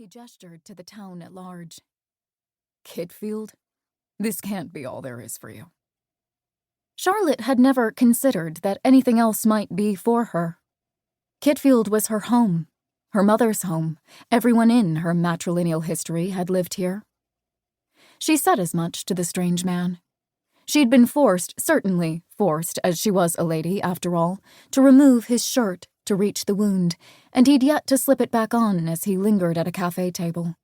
He gestured to the town at large. "Kitfield? This can't be all there is for you." Charlotte had never considered that anything else might be for her. Kitfield was her home, her mother's home. Everyone in her matrilineal history had lived here. She said as much to the strange man. She'd been forced, certainly forced, as she was a lady, after all, to remove his shirt to reach the wound, and he'd yet to slip it back on as he lingered at a cafe table.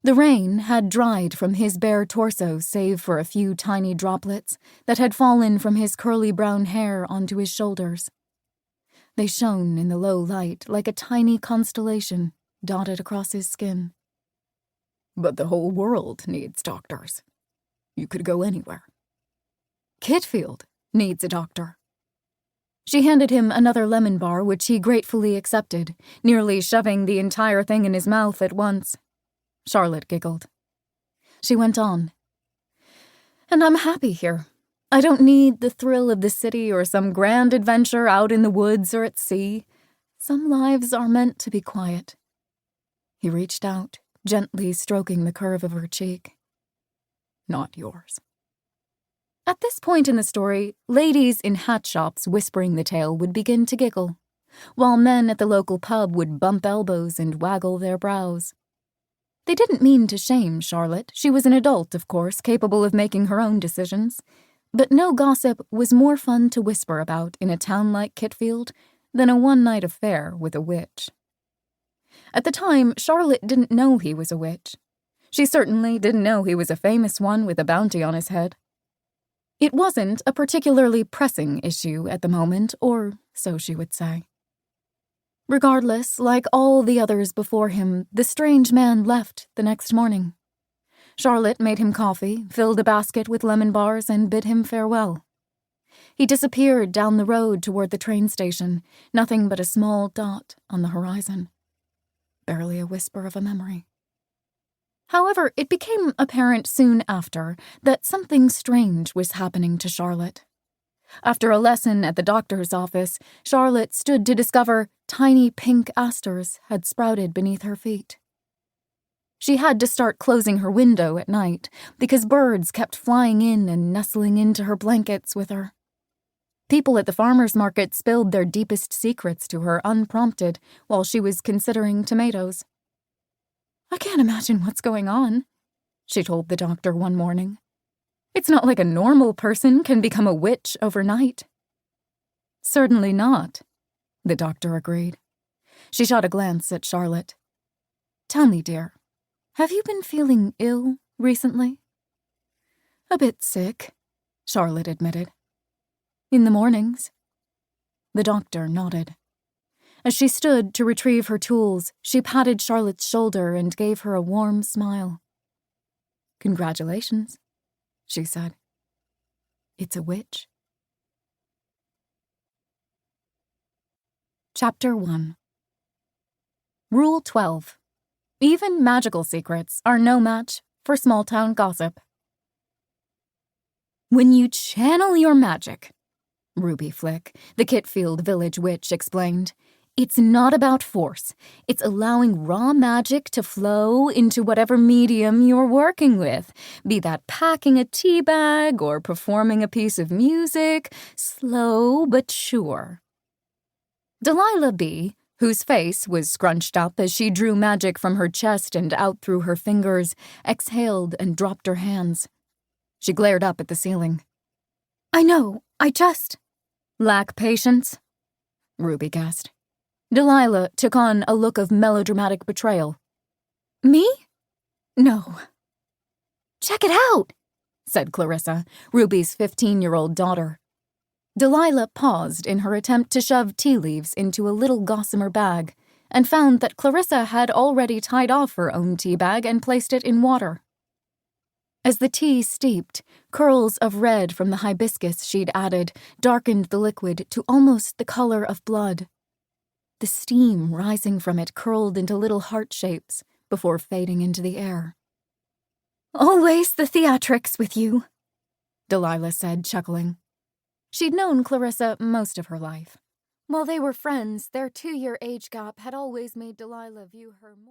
The rain had dried from his bare torso save for a few tiny droplets that had fallen from his curly brown hair onto his shoulders. They shone in the low light like a tiny constellation dotted across his skin. "But the whole world needs doctors. You could go anywhere." "Kitfield needs a doctor." She handed him another lemon bar, which he gratefully accepted, nearly shoving the entire thing in his mouth at once. Charlotte giggled. She went on. "And I'm happy here. I don't need the thrill of the city or some grand adventure out in the woods or at sea. Some lives are meant to be quiet." He reached out, gently stroking the curve of her cheek. "Not yours." At this point in the story, ladies in hat shops whispering the tale would begin to giggle, while men at the local pub would bump elbows and waggle their brows. They didn't mean to shame Charlotte. She was an adult, of course, capable of making her own decisions. But no gossip was more fun to whisper about in a town like Kitfield than a one-night affair with a witch. At the time, Charlotte didn't know he was a witch. She certainly didn't know he was a famous one with a bounty on his head. It wasn't a particularly pressing issue at the moment, or so she would say. Regardless, like all the others before him, the strange man left the next morning. Charlotte made him coffee, filled a basket with lemon bars, and bid him farewell. He disappeared down the road toward the train station, nothing but a small dot on the horizon. Barely a whisper of a memory. However, it became apparent soon after that something strange was happening to Charlotte. After a lesson at the doctor's office, Charlotte stood to discover tiny pink asters had sprouted beneath her feet. She had to start closing her window at night because birds kept flying in and nestling into her blankets with her. People at the farmer's market spilled their deepest secrets to her unprompted while she was considering tomatoes. "I can't imagine what's going on," she told the doctor one morning. "It's not like a normal person can become a witch overnight." "Certainly not," the doctor agreed. She shot a glance at Charlotte. "Tell me, dear, have you been feeling ill recently?" "A bit sick," Charlotte admitted. "In the mornings?" The doctor nodded. As she stood to retrieve her tools, she patted Charlotte's shoulder and gave her a warm smile. "Congratulations," she said. "It's a witch." Chapter 1. Rule 12. Even magical secrets are no match for small-town gossip. "When you channel your magic," Ruby Flick, the Kitfield village witch, explained, "it's not about force. It's allowing raw magic to flow into whatever medium you're working with, be that packing a tea bag or performing a piece of music, slow but sure." Delilah Bea, whose face was scrunched up as she drew magic from her chest and out through her fingers, exhaled and dropped her hands. She glared up at the ceiling. "I know, I just—" "Lack patience?" Ruby guessed. Delilah took on a look of melodramatic betrayal. "Me? No." "Check it out," said Clarissa, Ruby's 15-year-old daughter. Delilah paused in her attempt to shove tea leaves into a little gossamer bag and found that Clarissa had already tied off her own tea bag and placed it in water. As the tea steeped, curls of red from the hibiscus she'd added darkened the liquid to almost the color of blood. The steam rising from it curled into little heart shapes before fading into the air. "Always the theatrics with you," Delilah said, chuckling. She'd known Clarissa most of her life. While they were friends, their 2-year age gap had always made Delilah view her more